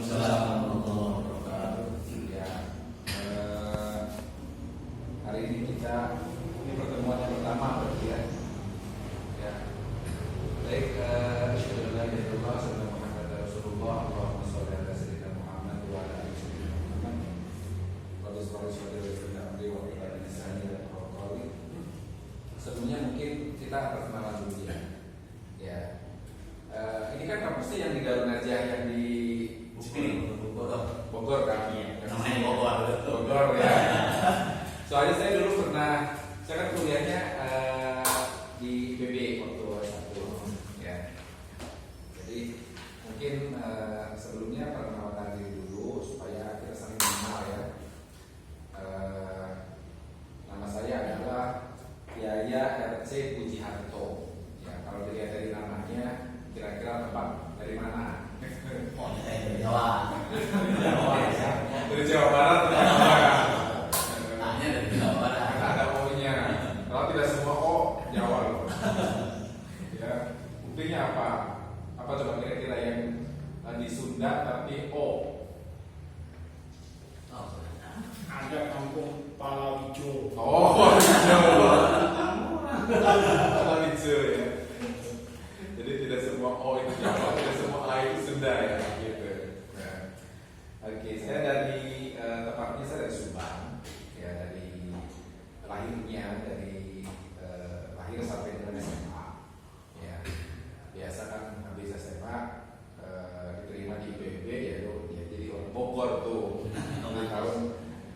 warahmatullahi wabarakatuh. Ya, hari ini ini pertemuan yang pertama berarti ya. Ya, baik. Asyhadu an la ilaha illallah wa asyhadu anna Muhammadar Rasulullah. Allahumma shalli ala sayyidina Muhammad wa ala ali sayyidina Muhammad. Qadis rasulullah wa amri wa qala lisani wa qawli. Sebelumnya mungkin kita perkenalan dulu ya. Ya. Ini kan kampusnya yang di Darun Najah yang di Bogor kan? Iya, namanya Bogor ya. Soalnya saya dulu pernah, saya kan kuliahnya di IPB waktu S1 ya. Jadi mungkin sebelumnya perkenalan diri dulu supaya kita saling mengenal ya. Nama saya adalah Yaya RC Pujiharto. Ya, kalau dilihat dari namanya kira-kira tebak dari mana? Oh, dari Jawa. Dari Jawa Barat atau Jawa Barat? Tanya dari Jawa Barat. Karena ada O-nya. Kalau tidak semua O, Jawa loh. Ya, buktinya apa? Apa coba kira-kira yang di Sunda tapi O? Ada kampung Palawijo. Oh, Jawa. Palawijo ya. Jadi tidak semua O itu Jawa, tidak semua A itu Sunda ya, gitu. Nah, oke, saya dari tepatnya saya dari Subang, ya dari lahir sampai dengan SMA, ya biasa kan habis SMA diterima di IPB ya, jadi orang Bogor tuh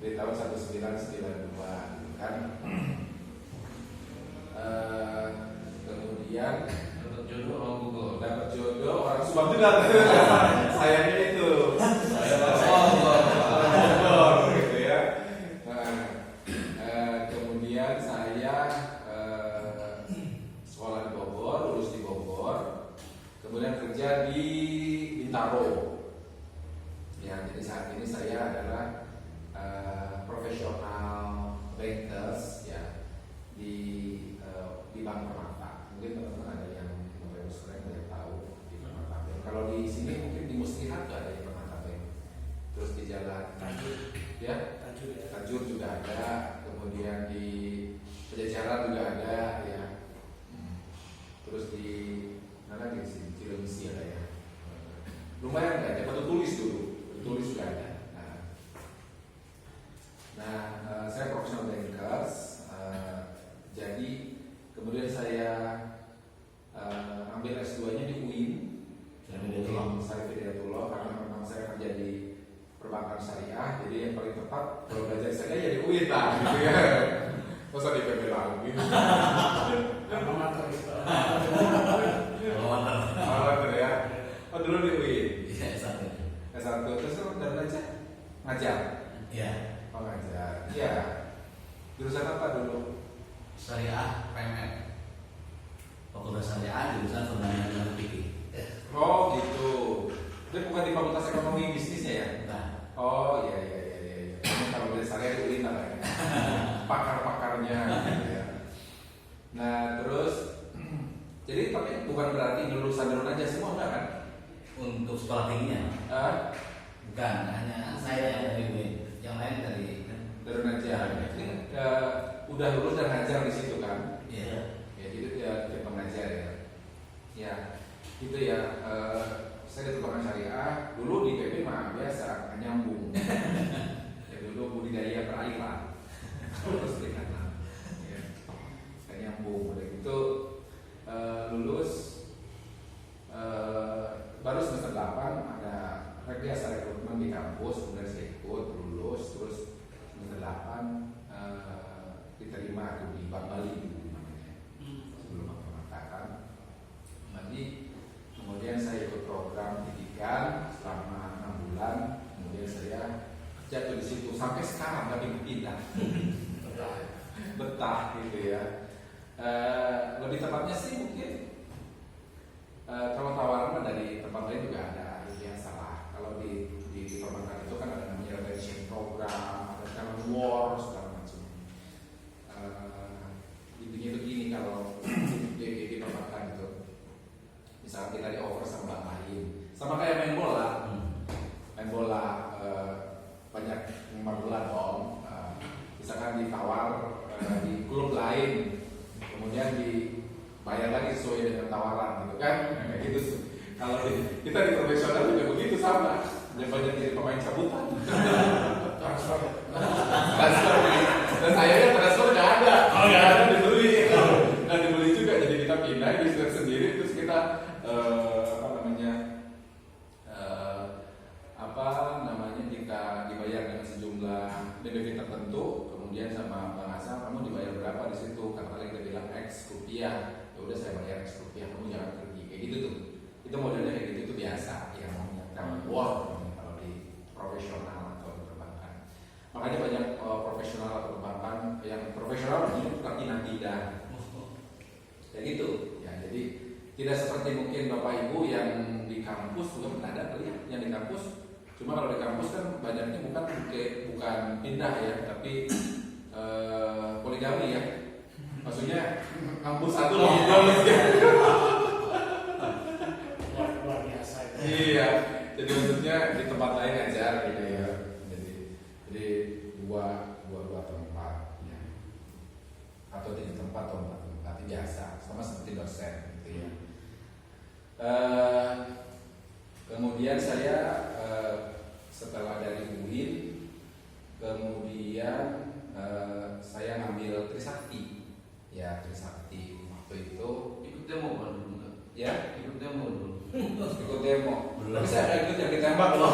di tahun 1992 kan. Kemudian dapat jodoh orang Subang juga. Sayangnya itu Bogor gitu ya. Kemudian saya sekolah di Bogor, lulus di Bogor, kemudian kerja di Bintaro. Ya, jadi saat ini saya adalah profesional bankers ya di Bank Permata. Mungkin teman-teman ada yang boleh tahu di Permata Bank. Kalau di sini mungkin di Muslihat ada di Permata Bank. Terus di Jalan Tanjur juga ada. Kemudian di Pajajaran juga ada ya. Terus di mana di Cilengsi ada ya. Lumayan kan? Batu Tulis dulu. Batu Tulis juga ada. Nah, saya profesional bankers. Jadi kemudian saya ambil S2-nya di UIN, Syarif Hidayatullah, karena memang saya kerja di perbankan syariah, jadi yang paling tepat kalau belajar saya ya di UIN lah, gitu ya. Masa di PB lagi? Amater ya. Oh dulu di UIN. Iya, S1 terus dari aja ngajar. Iya. Oh ngajar. Iya. Jurusan apa dulu? Syariah PMF. Fakultas Syariah jurusan Fundamental Fikih. Oh gitu. Dia bukan di Fakultas Ekonomi Bisnisnya ya? Bukan. Oh iya. Kalau dari saya itu ini lah ya. Pakar-pakarnya gitu ya. Nah terus, jadi tapi bukan berarti lulusan Darun aja semua enggak kan? Untuk sekolah tingginya bukan, hanya saya yang dari UIN. Yang lain dari Darun aja. Ini udah lulus dan ngajar di situ kan? Iya. Ya gitu ya, jadi pengajar ya. Ya gitu ya. Saya di perbankan syariah dulu di PP mah biasa nyambung. Ya dulu budidaya perairan. Terus perikanan. Ya. Nyambung. Udah gitu lulus baru semester 8 ada biasa rekrutmen di kampus, kemudian saya ikut lulus, terus semester 8 diterima di Bank Bali namanya. Sebelum aku mengatakan. Nanti kemudian saya ikut program pendidikan selama 6 bulan, kemudian saya jatuh di situ sampai sekarang nggak pindah. Betah gitu ya. Lebih tepatnya sih mungkin kalau tawaran dari tempat lain juga ada, biasa lah. Kalau di perbankan itu kan ada namanya retention program, ada talent war segala macam. Intinya itu gini, kalau di perbankan itu misalnya kita di offer sama bank lain, sama kayak main bola. Main sama, dia banyak jadi pemain cabutan. Transfer. Transfer, dan sayangnya transfer nggak ada. Oh, nggak ada. Dibeli, nggak dibeli juga. Jadi kita pindah bisnis sendiri, terus kita kita dibayar dengan sejumlah benefit tertentu, kemudian sama Bang Asam, kamu dibayar berapa di situ? Karena kita bilang X rupiah, ya udah saya bayar X rupiah, kamu jangan pergi, kayak gitu tuh. Itu modelnya kayak gitu tuh biasa, yang namanya war kalau di profesional atau di perbankan. Makanya banyak profesional atau perbankan yang profesional ini pelatihan tidak, kayak gitu. Ya jadi tidak seperti mungkin Bapak Ibu yang di kampus, juga pernah ada kali ya, yang di kampus. Cuma kalau di kampus kan banyaknya bukan pindah ya, tapi poligami ya. Maksudnya kampus satu lagi Luar biasa. Iya. Jadi maksudnya di tempat lain ngajar gitu ya. Jadi dua tempat ya. Atau tiga tempat atau empat tempat biasa, sama seperti dosen gitu ya. Kemudian saya setelah dari UIN, kemudian saya ngambil Trisakti, ya Trisakti waktu itu Ikut demo kan dulu nggak? ya Ikut demo dulu. ikut demo. Tapi saya nggak ikut yang ditembak loh.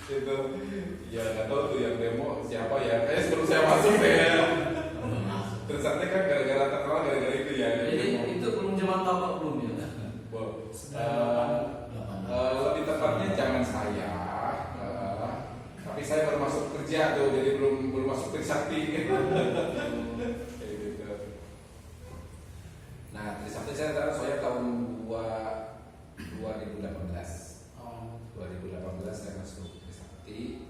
Itu ya nggak tahu tuh yang demo siapa ya. Kayaknya sebelum saya masuk deh. Trisakti kan gara-gara terkenal gara-gara itu ya. Jadi itu belum zaman tapak belum ya? Lebih tepatnya zaman saya, tapi saya baru masuk kerja tuh, jadi belum masuk Trisakti. Nah, Trisakti saya tahun 2018. 2018 saya masuk Trisakti,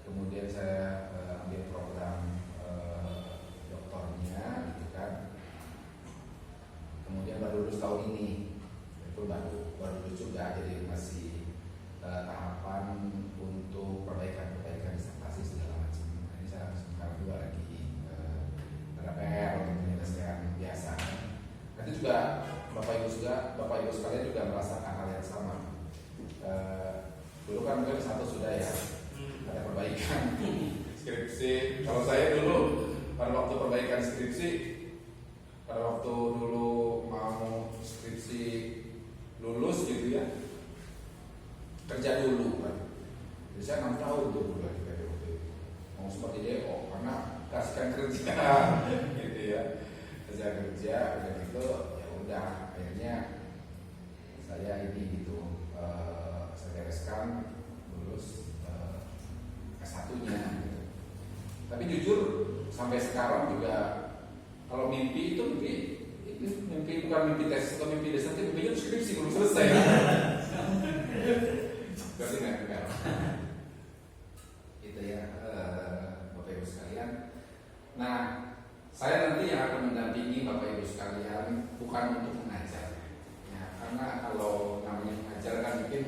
kemudian saya ambil program doktornya, gitu kan. Kemudian baru lulus tahun ini. Itu baru lulus juga, jadi masih tahapan untuk perbaikan disertasi segala macam. Ini saya sebentar dua lagi ada PR untuk penyelesaian biasa. Nanti juga Bapak Ibu sekalian juga merasakan hal yang sama. Dulu kan mungkin satu sudah ya ada perbaikan skripsi. Kalau saya dulu pada waktu perbaikan skripsi, pada waktu dulu mau skripsi lulus gitu ya, kerja dulu kan. Jadi saya 6 tahun tuh udah di PDOP mau seperti DO karena kasihkan kerja gitu ya, kerja udah gitu ya udah akhirnya saya ini gitu saya bereskan lulus S1-nya gitu. Tapi jujur sampai sekarang juga kalau mimpi itu mimpi bukan mimpi tesis atau mimpi desain, mimpinya skripsi belum selesai. Berarti nggak itu ya Bapak Ibu sekalian. Nah, saya nanti yang akan mendampingi Bapak Ibu sekalian bukan untuk mengajar ya, karena kalau namanya mengajar kan mungkin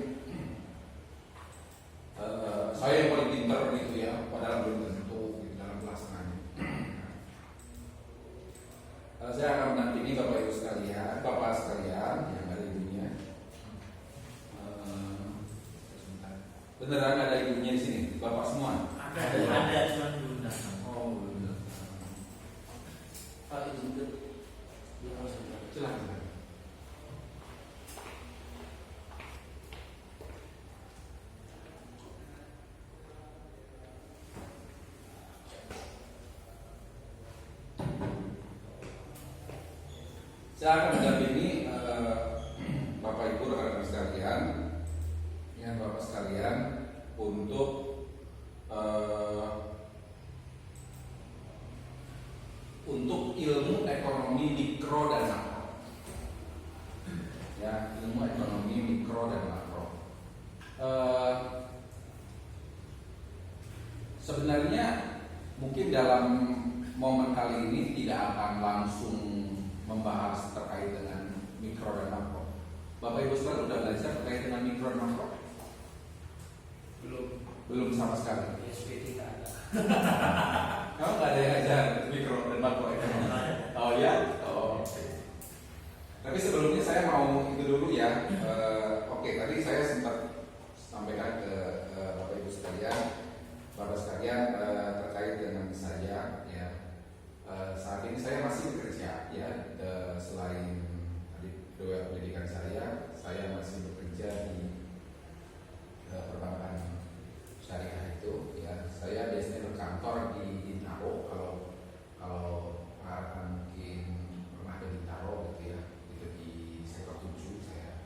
saya yang paling pintar gitu ya, padahal belum tentu gitu, dalam pelaksanaannya. Saya akan mendampingi Bapak Ibu sekalian, Bapak sekalian yang ada ibunya. Beneran ada ibunya di sini, Bapak semua? Ada cuma belum datang. Oh, belum. Pak itu Silakan. Saya akan mendampingi Bapak Ibu rekan-rekan sekalian, dengan Bapak sekalian untuk ilmu ekonomi mikro dan makro. Ya, ilmu ekonomi mikro dan makro. Sebenarnya mungkin dalam momen kali ini tidak akan langsung membahas terkait dengan mikro dan makro. Bapak Ibu sekalian sudah belajar terkait dengan mikro dan makro? Belum sama sekali. SP tidak ada. Kamu nggak ada yang ajar mikro dan makro ekonomi? Oh ya? Oh, oke. Tapi sebelumnya saya mau itu dulu ya. Oke, tadi saya sempat sampaikan ke Bapak Ibu sekalian, terkait dengan saya ya. Saat ini saya masih bekerja ya, selain tadi pendidikan saya masih bekerja di perbankan syariah itu ya. Saya biasanya berkantor di Bintaro, kalau rekan mungkin pernah ke Bintaro gitu ya, itu di sektor 7 saya.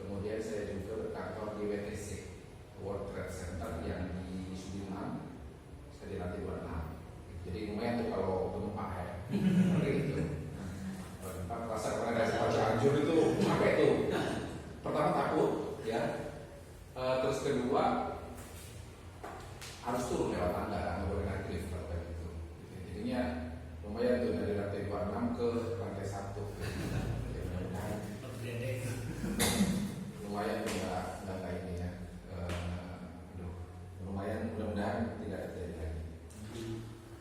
Kemudian saya juga berkantor di WTC, World Trade Center yang di Sudirman, saya di lantai 26. Jadi lumayan tuh kalau penumpang ya, seperti itu. Penumpang pasar pernah kasih Pak Cianjur itu capek tuh. Pertama takut ya, terus kedua harus turun lewat tangga, nggak boleh naik lift kalau kayak gitu. Jadinya lumayan tuh dari lantai 26 ke lantai 1. Ya, mudah-mudahan lumayan tuh nggak kayak ini ya. Lumayan, mudah-mudahan tidak terjadi lagi.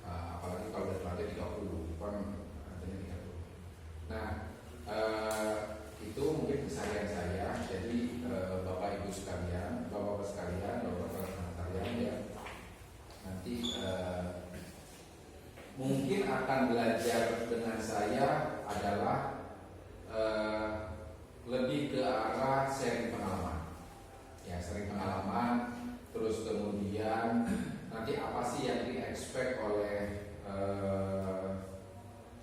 Apalagi kalau udah lantai 30 kan artinya 30. Nah, itu mungkin keseharian saya. Jadi Bapak Ibu sekalian, Bapak-Bapak sekalian, Bapak-Bapak sekalian ya, nanti mungkin akan belajar dengan saya adalah lebih ke arah sharing pengalaman. Ya, sharing pengalaman. Terus kemudian nanti apa sih yang di-expect oleh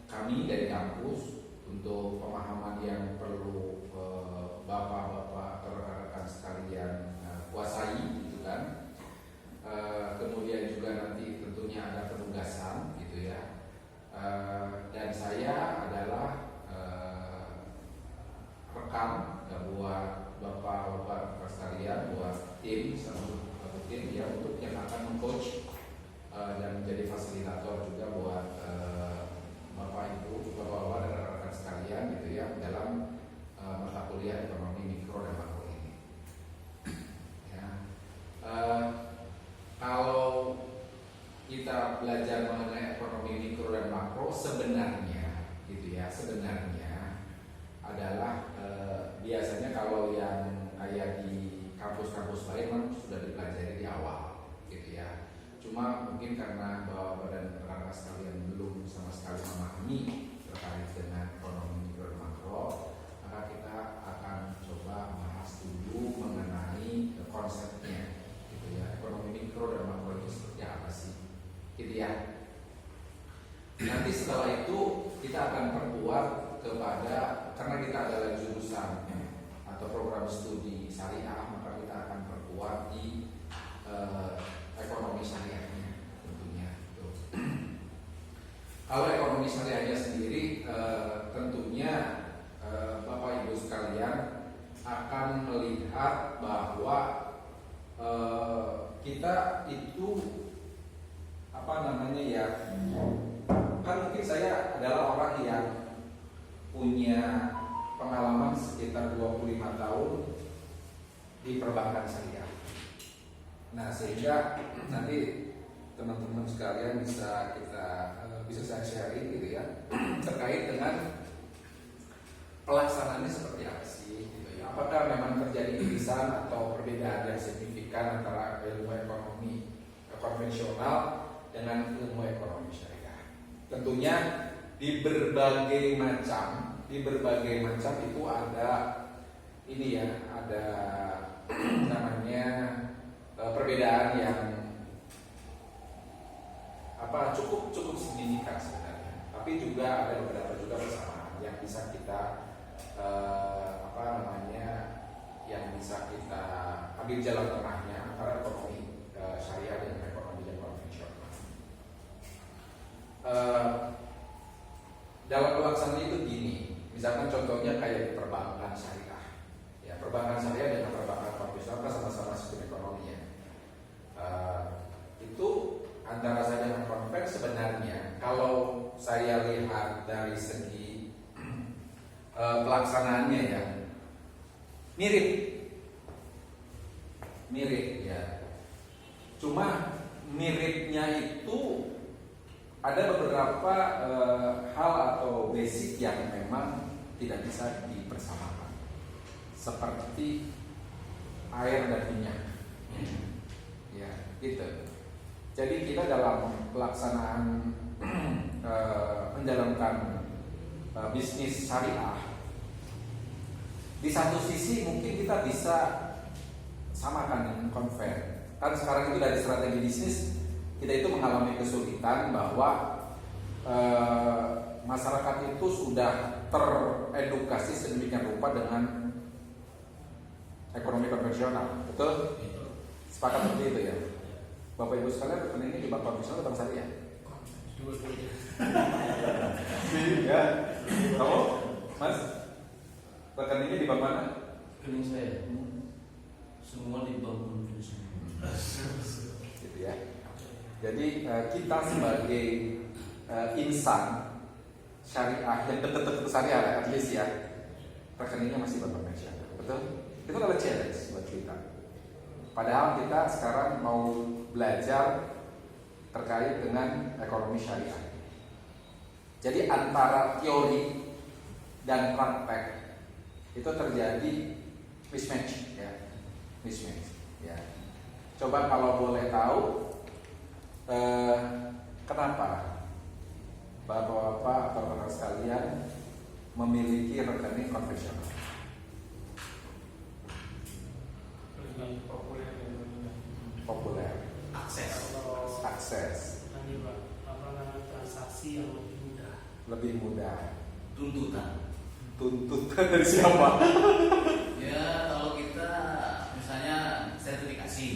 kami dari kampus untuk pemahaman yang perlu bapak-bapak atau rekan-rekan sekalian kuasai gitu kan. Kemudian juga nanti tentunya ada penugasan gitu ya. Dan saya adalah rekan ya, buat bapak-bapak sekalian, buat tim ya, untuk yang akan mengcoach dan menjadi fasilitator juga buat bapak ibu, bapak-bapak dan rekan-rekan sekalian gitu ya dalam mata kuliah ekonomi mikro dan makro ini. Ya. Kalau kita belajar mengenai ekonomi mikro dan makro sebenarnya gitu ya, sebenarnya adalah biasanya kalau yang kayak di kampus-kampus lain kan sudah dipelajari di awal gitu ya. Cuma mungkin karena bapak dan rekan-rekan sekalian belum sama sekali memahami terkait dengan ekonomi mikro dan makro, maka kita akan coba bahas dulu mengenai konsepnya gitu ya. Ekonomi mikro dan makro itu seperti apa sih gitu ya. Nanti setelah itu kita akan perkuat kepada, karena kita adalah jurusan atau program studi syariah, maka kita akan perkuat di ekonomi syariahnya tentunya. Kalau ekonomi syariahnya sendiri tentunya Bapak Ibu sekalian akan melihat bahwa kita itu apa namanya ya, kan mungkin saya adalah orang yang punya pengalaman sekitar 25 tahun di perbankan syariah. Nah, sehingga nanti teman-teman sekalian bisa saya sharing gitu ya terkait dengan pelaksanaannya seperti apa sih gitu ya. Apakah memang terjadi irisan atau perbedaan yang signifikan antara ilmu ekonomi konvensional dengan ilmu ekonomi syariah. Tentunya di berbagai macam itu ada ini ya, ada namanya perbedaan yang cukup signifikan sebenarnya. Tapi juga ada beberapa juga persamaan yang bisa kita yang bisa kita ambil jalan tengahnya antara ekonomi syariah dan ekonomi yang konvensional. Dalam pelaksanaan itu gini, misalkan contohnya kayak di perbankan syariah. Ya, perbankan syariah dengan perbankan konvensional kan sama-sama sistem ekonomi ya. Itu antara saya dengan konven sebenarnya kalau saya lihat dari segi pelaksanaannya ya mirip ya. Cuma miripnya itu ada beberapa hal atau basic yang memang tidak bisa dipersamakan, seperti air dan minyak. Ya, gitu. Jadi kita dalam pelaksanaan menjalankan bisnis syariah, di satu sisi mungkin kita bisa samakan dengan konver. Kan sekarang itu dari strategi bisnis kita itu mengalami kesulitan bahwa masyarakat itu sudah teredukasi sedemikian rupa dengan ekonomi konvensional, betul? Sepakat seperti itu ya, Bapak Ibu sekalian, rekeningnya di bank konvensional atau bank syariah? Dua-duanya. Ya, kamu, Mas, rekeningnya di bank mana? Rekening saya semua di bank konvensional. Gitu ya. Jadi kita sebagai insan syariah yang dekat-dekat ke syariah, at least ya, rekeningnya masih bank konvensional, betul? Itu adalah challenge buat kita. Padahal kita sekarang mau belajar terkait dengan ekonomi syariah. Jadi antara teori dan praktek itu terjadi mismatch, ya, mismatch. Ya. Coba kalau boleh tahu, kenapa bapak-bapak atau rekan sekalian memiliki rekening konvensional? Lebih populer dan mudah. Populer, Akses. Kalau akses, tadi Pak, apa namanya, transaksi yang lebih mudah. lebih mudah. Tuntutan. Tuntutan dari siapa? Ya kalau kita misalnya sertifikasi,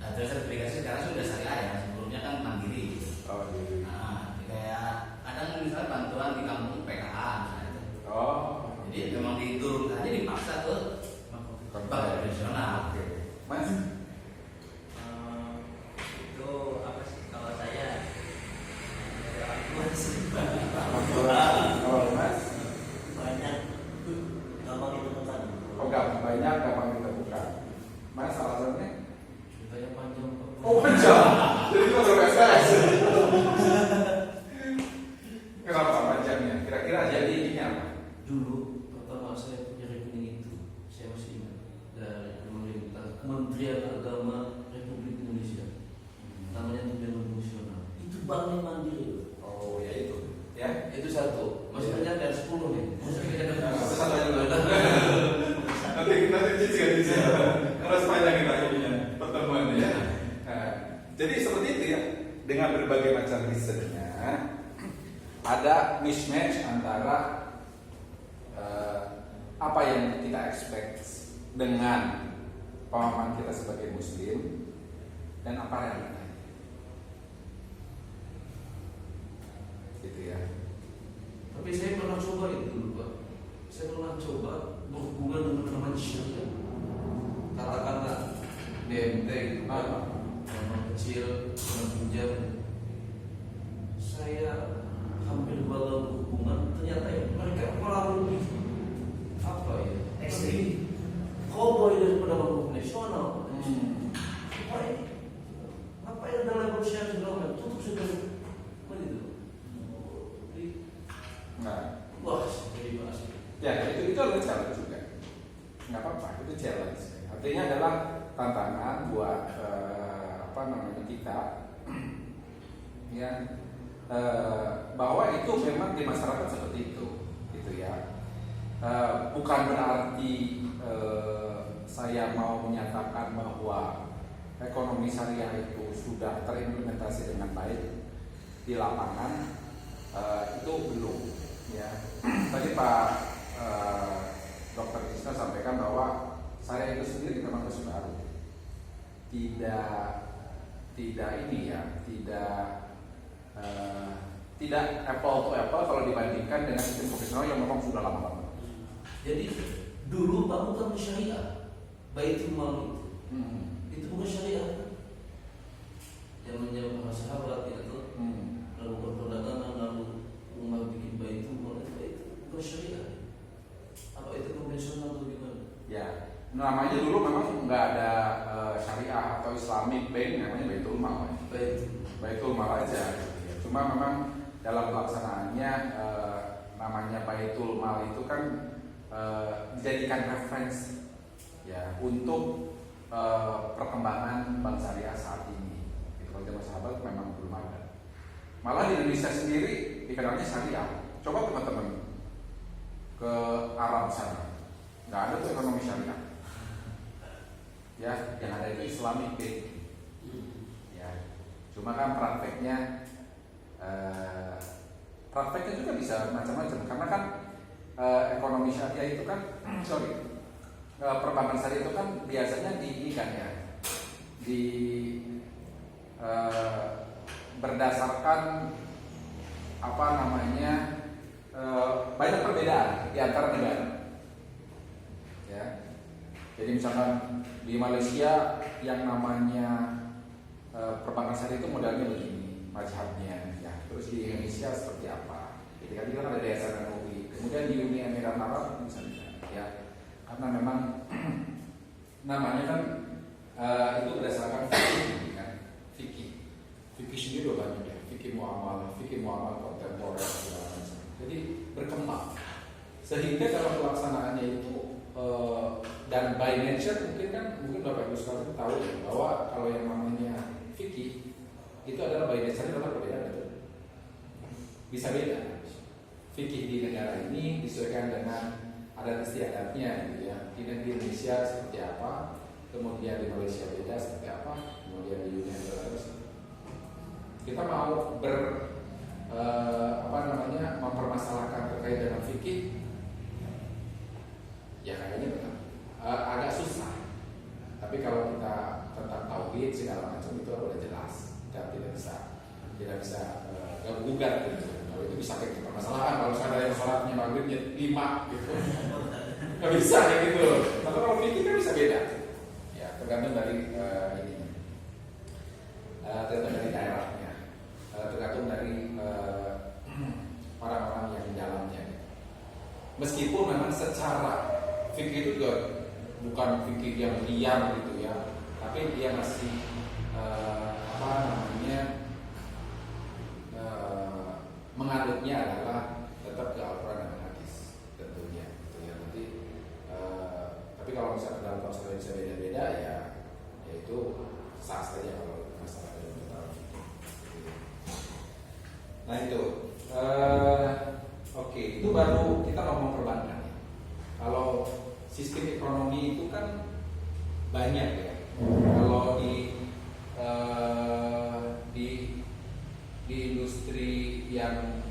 ada sertifikasi sekarang sudah syariah ya, sebelumnya kan mandiri. Oh, iya. Nah, kayak ada misalnya bantuan di kampung PKH misalnya itu. Oh, Jadi memang diturunkan aja dipaksa ke bank konvensional. Oke, Mas. Itu apa sih kalau saya orang tua sih Kalau Mas, banyak gampang ditemukan. oh nggak banyak gampang ditemukan. Mas alasannya? Ceritanya panjang Pak. Oh panjang. Jadi itu masuk SMS. Kenapa panjangnya? Kira-kira jadi ini apa? Dulu pertama saya punya rekening itu, saya masih ingat dari pemerintah Kementerian Agama Republik Indonesia, namanya Tunjangan Fungsional. Itu banknya mandiri, Pak. Oh ya itu, ya. Itu satu, masih banyak dari 10 nih. Satu aja dulu. Nanti kita cici harus panjang kita ininya pertemuan ya. Nah, jadi seperti itu ya. Dengan berbagai macam risetnya, ada mismatch antara apa yang kita expect dengan pemahaman kita sebagai Muslim dan apa realitanya. Gitu ya. Tapi saya pernah coba itu dulu Pak. Saya pernah coba berhubungan dengan teman syariah. Katakanlah BMT gitu kan, orang kecil, orang pinjam. Saya hampir dalam berhubungan, ternyata ya, mereka malah lebih apa ya? Ekstrim. Cowboy daripada bank konvensional. Apa yang dalam level syariah segala tutup sudah begitu. Nah, Wah, jadi bahas. ya itu adalah challenge juga. Nggak apa-apa, itu challenge. Artinya adalah tantangan buat kita, ya, bahwa itu memang di masyarakat seperti itu, gitu ya. Bukan berarti saya mau menyatakan bahwa ekonomi syariah itu sudah terimplementasi dengan baik di lapangan, itu belum. Ya, tadi Pak Dr. Isna sampaikan bahwa syariah itu sendiri memang masih baru, tidak ini ya, tidak apple to apple kalau dibandingkan dengan sistem profesional yang memang sudah lama banget. Jadi dulu bank bukan syariah, Baitul Mal itu bukan syariah. Zamannya para sahabat ya tuh, lalu perdagangan, lalu rumah bikin Baitul Mal itu bukan syariah. Apa itu konvensional atau gimana? Ya, namanya dulu memang nggak ada syariah atau Islamic Bank, namanya Baitul Mal. Baitul Mal aja. Cuma memang dalam pelaksanaannya namanya Baitul Mal itu kan dijadikan referensi ya untuk perkembangan bank syariah saat ini. Itu kalau zaman sahabat memang belum ada. Malah di Indonesia sendiri dikenalnya syariah. Coba teman-teman ke Arab sana, nggak ada tuh ekonomi syariah. Ya, yang ada itu Islamic banking. Ya, cuma kan prakteknya juga bisa macam-macam karena kan ekonomi syariah itu kan perbankan syariah itu kan biasanya berdasarkan banyak perbedaan di antara negara. Ya. Jadi misalkan di Malaysia yang namanya perbankan syariah itu modalnya begini, mazhabnya. Ya. Terus di Indonesia seperti apa? Jadi kan itu ada yayasan MUI. Kemudian di Uni Emirat Arab misalnya, ya, karena memang namanya kan itu berdasarkan fikih, kan? Fikih sendiri udah banyak ya, fikih muamalah kontemporer segala macam. Jadi berkembang. Sehingga dalam pelaksanaannya itu dan by nature mungkin Bapak Ibu sekalian tahu ya, bahwa kalau yang namanya fikih itu adalah by nature adalah berbeda, betul. Bisa beda. Fikih di negara ini disesuaikan dengan adat istiadatnya, gitu ya. Di Indonesia seperti apa, kemudian di Malaysia beda seperti apa, kemudian di Uni Emirat Arab. Kita mau mempermasalahkan terkait dengan fikih, ya kayaknya benar. Agak susah. Tapi kalau kita tentang tauhid segala macam itu udah jelas, kita tidak bisa gugat gitu. Kalau itu bisa kita permasalahan. Kalau ada yang sholatnya maghribnya 5 gitu, nggak bisa ya gitu. Tapi kalau fikih kan bisa beda. Ya tergantung dari tergantung dari daerahnya, tergantung dari orang-orang yang di dalamnya. Meskipun memang secara fikih itu juga bukan fikih yang liar gitu ya, tapi dia masih mengadutnya adalah tetap ke Al-Quran dan Hadis tentunya gitu ya. Nanti tapi kalau misalnya dalam masalah bisa beda-beda ya itu sah saja kalau masalah dalam fikih. Nah itu oke, itu baru kita ngomong perbankan ya. Kalau sistem ekonomi itu kan banyak ya. Kalau di industri yang